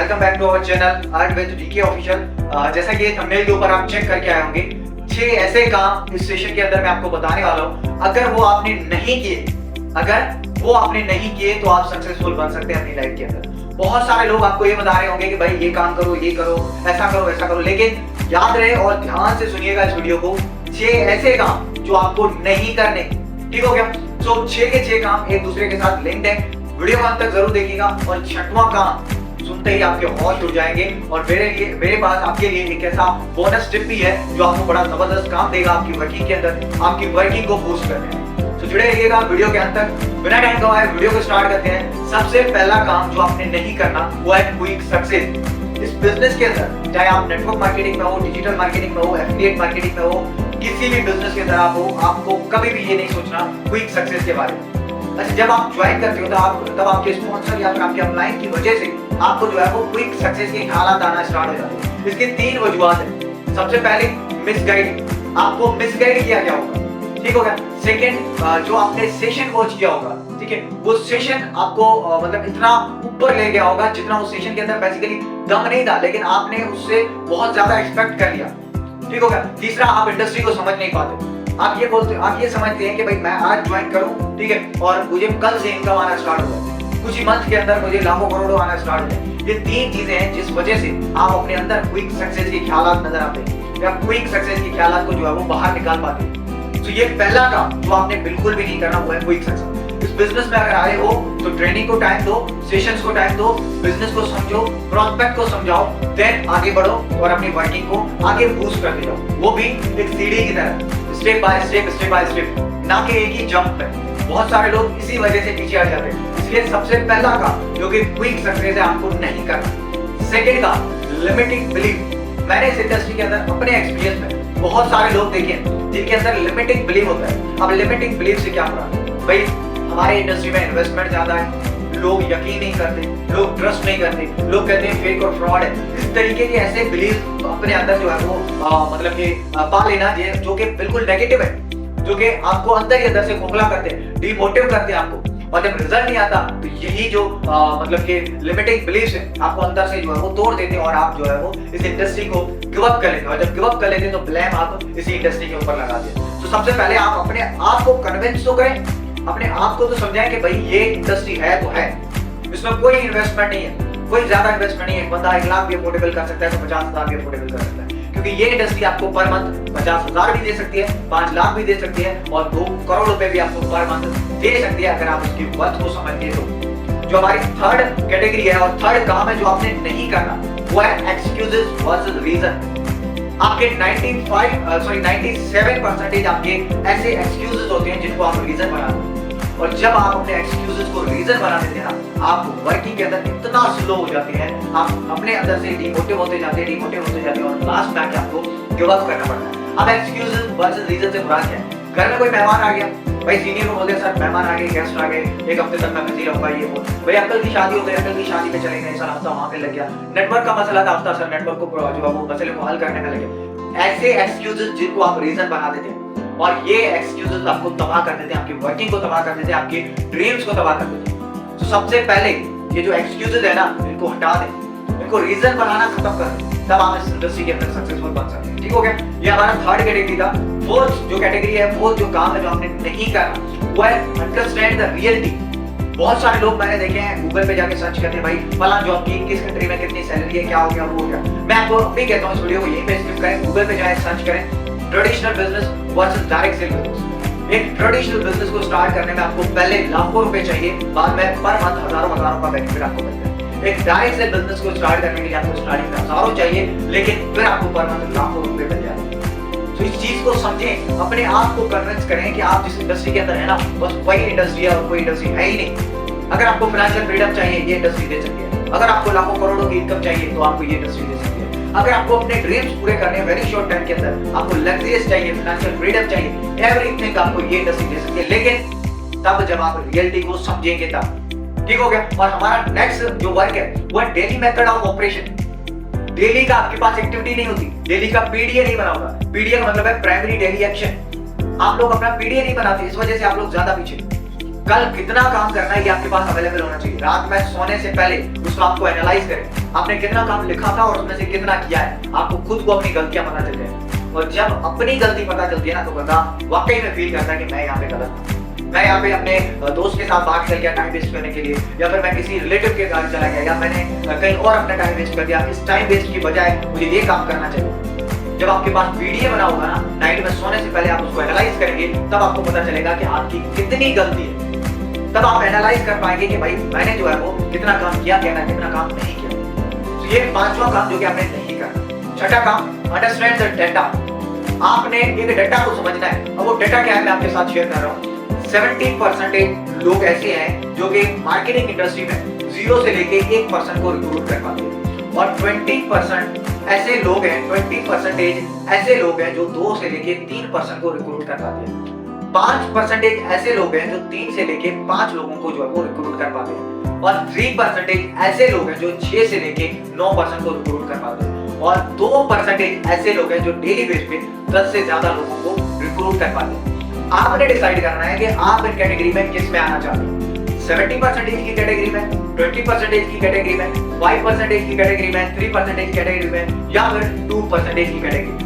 Welcome back to our channel Art with DK Official. जैसा कि thumbnail के ऊपर आप चेक करके आए होंगे, 6 ऐसे काम इस सेशन के अंदर मैं आपको बताने वाला हूँ। अगर वो आपने नहीं किए तो आप सक्सेसफुल बन सकते हैं अपनी लाइफ के अंदर। बहुत सारे लोग आपको ये बता रहे होंगे कि भाई ये काम करो, ये करो, ऐसा करो, वैसा करो, लेकिन याद रहे और ध्यान से सुनिएगा इस वीडियो को, 6 ऐसे काम जो आपको नहीं करने। ठीक हो गया? तो 6 के 6 काम एक दूसरे के साथ लिंक्ड है। वीडियो को अंत तक जरूर देखिएगा और 6वां काम सुनते ही आपके होश उड़ जाएंगे। और मेरे पास आपके लिए एक ऐसा बोनस टिप भी है जो आपको बड़ा जबरदस्त काम देगा आपकी वर्किंग के अंदर, आपकी वर्किंग को बूस्ट करने में। तो जुड़े रहिएगा वीडियो के अंत तक। बिना टाइम गवाए वीडियो को स्टार्ट करते हैं। सबसे पहला काम जो आपने नहीं करना वो है क्विक सक्सेस। इस बिजनेस के अंदर, चाहे आप नेटवर्क मार्केटिंग में हो, डिजिटल मार्केटिंग में हो, एफिलिएट मार्केटिंग में हो, किसी भी बिजनेस के अंदर आप हो, आपको कभी भी ये नहीं सोचना क्विक सक्सेस के बारे में। अच्छा, जब आप ज्वाइन करते हो तब आपके स्पॉन्सर या फिर आपके अपलाइन की वजह से आपको जो है वो क्विक सक्सेस के हालात आना स्टार्ट हो जाते हैं। इसके 3 वजूहत हैं। सबसे पहले मिसगाइड, आपको मिसगाइड किया गया होगा। ठीक हो गया? सेकंड, जो आपने सेशन वॉच किया होगा, ठीक है, वो सेशन आपको मतलब इतना ऊपर ले गया होगा जितना उस सेशन के अंदर बेसिकली दम नहीं था, लेकिन आपने उससे बहुत ज्यादा एक्सपेक्ट कर लिया। ठीक हो गया? तीसरा, आप इंडस्ट्री को समझ नहीं पाते। आप ये समझते हैं कि भाई मैं आज ज्वाइन करूं, ठीक है, और मुझे कल से इनकम आना स्टार्ट हो जाए, कुछ ही मंथ के अंदर मुझे लाखों करोड़ों आना स्टार्ट हो जाए। ये 3 चीजें हैं जिस वजह से आप अपने अंदर क्विक सक्सेस के ख्यालात नजर आते हैं या क्विक सक्सेस के ख्यालात को जो है वो बाहर निकाल पाते हैं। तो ये पहला काम जो आपने बिल्कुल भी नहीं करना वो है क्विक सक्सेस। इस बिजनेस में अगर आए हो तो ट्रेनिंग को टाइम दो, सेशंस को टाइम दो, बिजनेस को समझो, प्रोस्पेक्ट को समझाओ, देन आगे बढ़ो और अपनी वर्किंग को आगे बूस्ट करते जाओ, वो भी एक सीढ़ी की तरह, स्टेप बाय स्टेप, ना कि एक ही जंप पे। बहुत सारे लोग इसी वजह से पीछे आ जाते हैं। इसलिए सबसे पहला काम जो कि क्विक सक्सेस है आपको नहीं करना। सेकंड काम, लिमिटिंग बिलीफ। मैंने इस इंडस्ट्री के अंदर अपने एक्सपीरियंस में बहुत सारे लोग देखे हैं जिनके अंदर लिमिटिंग बिलीफ होता है। अब लिमिटिंग बिलीफ से क्या होगा? भाई हमारे इंडस्ट्री में इन्वेस्टमेंट ज्यादा है, लोग यकीन नहीं करते, लोग ट्रस्ट नहीं करते, लोग कहते हैं फेक और फ्रॉड है। इस तरीके के ऐसे बिलीफ अपने अंदर जो है वो मतलब कि पा लेना जो कि बिल्कुल नेगेटिव है, जो कि आपको अंदर ही अंदर से खोखला करते हैं, डिमोटिव करते हैं आपको। और जब रिजल्ट नहीं आता तो यही जो मतलब कि लिमिटिंग बिलीफ है आपको अंदर से जो है वो तोड़ देते हैं और आप जो है वो इस इंडस्ट्री को गिव अप कर लेते हैं। और जब गिव अप कर लेते हैं तो ब्लेम आप इसी इंडस्ट्री के ऊपर लगा देते हैं। तो सबसे पहले आप अपने आप को कन्विंस तो करें, अपने आप को तो समझाएं कि भाई ये इंडस्ट्री है तो है, इसमें कोई इन्वेस्टमेंट नहीं है, कोई ज्यादा इन्वेस्टमेंट नहीं है। बंदा 1 लाख भी अफोर्डेबल कर सकता है तो 50,000 भी अफोर्डेबल कर सकता है, क्योंकि ये इंडस्ट्री आपको पर मंथ 50,000 भी दे सकती है, 5 लाख भी दे सकती है और 2 करोड़ रुपए भी आपको पर मंथ दे सकती है अगर आप उसकी वर्थ को समझते हो। जो हमारी थर्ड कैटेगरी है और थर्ड काम है जो आपने नहीं करना वो है एक्सक्यूजेस वर्सेस रीजन। आपके 97% आपके ऐसे एक्सक्यूजेस होते हैं जिनको आप रीजन बनाते हैं। और जब आप अपने एक्सक्यूजेस को रीजन बना देते हैं ना, आप वर्किंग के अंदर इतना स्लो हो जाते हैं, आप अपने अंदर से डिमोटिव होते जाते हैं और लास्ट में आके आपको गिव अप करना पड़ता है। अब एक्सक्यूजेस वर्सेस रीजन से बुरा क्या है? घर में कोई मेहमान आ गया, भाई सीनियर को बोलते हैं सर मेहमान आ गए, गेस्ट आ गए, 1 हफ्ते तक मैं बिजी रहूंगा, ये वो। भाई अंकल की शादी हो गई, अंकल की शादी पे चले गए, सर हफ्ता वहां पे लग गया, नेटवर्क का मसला था, हफ्ता सर नेटवर्क को जो है वो मसले को हल करने में लगे। ऐसे एक्सक्यूजेस जिनको आप रीजन बना देते हैं और ये एक्सक्यूजेस आपको तबाह कर देते हैं, आपकी वर्किंग को तबाह कर देते हैं, आपके ड्रीम्स को तबाह कर देते हैं। तो सबसे पहले ये जो एक्सक्यूजेस है ना, इनको हटा दें, इनको रीजन बनाना खत्म कर दें, तब आप इस इंडस्ट्री के अंदर सक्सेसफुल बन सकते हैं। ठीक हो गया? ये हमारा थर्ड कैटेगरी था। फोर्थ जो कैटेगरी है, फोर्थ जो काम है जो आपने नहीं करना वो है अंडरस्टैंड द रियलिटी। बहुत सारे लोग मैंने देखे हैं गूगल पे जाके सर्च करते हैं भाई फलां जॉब की किस कंट्री में कितनी सैलरी है, क्या हो गया, वो हो गया। मैं आपको अभी कहता हूँ इस वीडियो को यहीं पे स्किप करें, गूगल पे जाए सर्च करें traditional business versus direct sale business. एक ट्रेडिशनल बिजनेस को स्टार्ट करने में आपको पहले लाखों रुपए चाहिए, बाद में पर मंथ हजारों का बेनिफिट आपको मिलता है। एक डायरेक्ट सेल बिजनेस को स्टार्ट करने के लिए आपको स्टार्टिंग में हजारों चाहिए, लेकिन फिर आपको पर मंथ लाखों रुपए मिल जाते हैं। तो इस चीज को समझें, अपने आप को कन्विंस करें कि आप जिस इंडस्ट्री के अंदर है ना बस वही इंडस्ट्री है और कोई इंडस्ट्री है ही नहीं। अगर आपको फाइनेंशियल फ्रीडम चाहिए ये इंडस्ट्री दे सकती है, अगर आपको लाखों करोड़ों की इनकम चाहिए तो आपको ये इंडस्ट्री दे सकती है, अगर आपको अपने ड्रीम्स पूरे करने हैं वेरी शॉर्ट टाइम के अंदर, आपको लग्जरियस चाहिए, फाइनेंशियल फ्रीडम चाहिए, एवरीथिंग आपको ये इंडस्ट्री दे सकती है, लेकिन तब जब आप रियलिटी को समझेंगे तब। ठीक हो गया? और हमारा नेक्स्ट जो वर्क है वो है daily method of operation. Daily का आपके पास एक्टिविटी नहीं होती, डेली का पीडीए नहीं बना होगा। पीडीए का मतलब है प्राइमरी डेली एक्शन। आप लोग अपना पीडीए नहीं बनाते, इस वजह से आप लोग ज्यादा पीछे। कल कितना काम करना है ये आपके पास अवेलेबल होना चाहिए। रात में सोने से पहले उस काम को एनालाइज करें, आपने कितना काम लिखा था और उसमें से कितना किया है। आपको खुद को अपनी गलतियां पता चल जाए, और जब अपनी गलती पता चलती है ना तो बंदा वाकई में फील करता है कि मैं यहाँ पे गलत था। मैं यहाँ पे अपने दोस्त के साथ बाहर चल गया टाइम वेस्ट करने के लिए, या फिर मैं किसी रिलेटिव के घर चला गया, या मैंने कहीं और अपना टाइम वेस्ट कर दिया। इस टाइम वेस्ट की बजाय मुझे ये काम करना चाहिए। जब आपके पास वीडियो बना होगा ना, नाइट में सोने से पहले आप उसको एनालाइज करेंगे, तब आपको पता चलेगा कि आपकी कितनी गलती है। तब आप एनालाइज कर पाएंगे कि भाई मैंने जो है वो कितना काम किया, कितना काम नहीं किया। तो ये 5वां काम जो कि आपने नहीं करना। छठा काम, अंडरस्टैंड द डेटा। आपने एक डेटा को समझना है। अब वो डेटा क्या है मैं आपके साथ शेयर कर रहा हूँ। 70% लोग ऐसे हैं जो कि मार्केटिंग इंडस्ट्री में 0 से लेके 1% को रिक्रूट कर पाते हैं, और 20% ऐसे लोग हैं, 20% ऐसे लोग हैं जो 2 से लेके 3% को रिक्रूट कर पाते हैं। 5% ऐसे लोग हैं जो 3 से लेके 5 लोगों को जो है वो रिक्रूट कर पाते हैं, और 3% ऐसे लोग हैं जो 6 से लेके 9% को रिक्रूट कर पाते हैं, और 2% ऐसे लोग हैं जो डेली बेस पे 10 से ज्यादा लोगों को रिक्रूट कर पाते हैं। आपने डिसाइड करना है कि आप इन कैटेगरी में किस में आना चाहते हैं। 70% की कैटेगरी में, 20% की कैटेगरी में, 5% की कैटेगरी में, 3% की कैटेगरी में, या फिर 2% की कैटेगरी में।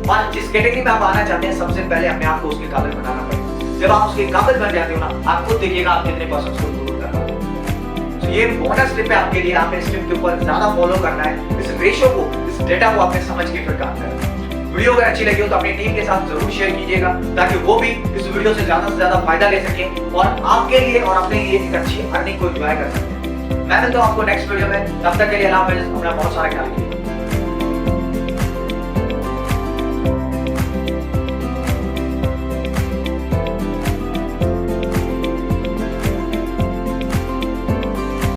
और जिस कैटेगरी में आप आना चाहते हैं सबसे पहले अपने आप को उसके काबिल बनाना पड़ेगा। जब आप उसके काबिल बन जाते हो ना, आप खुद देखिएगा आप कितने पर्सन को रिक्रूट कर पाते हो। तो ये बोनस टिप है आपके लिए। आपने इस टिप के ऊपर ज्यादा फॉलो करना है, इस रेशियो को, इस डेटा को आपने समझ के फिर काम करना है। वीडियो अगर अच्छी लगी हो तो अपनी टीम के साथ जरूर शेयर कीजिएगा, ताकि वो भी इस वीडियो से ज्यादा फायदा ले सके और आपके लिए और अपने लिए एक अच्छी अर्निंग को एंजॉय कर सके। मैं मिलता हूं आपको नेक्स्ट वीडियो में, तब तक के लिए अल्लाह हाफिज़। अपना बहुत सारा ख्याल रखिए।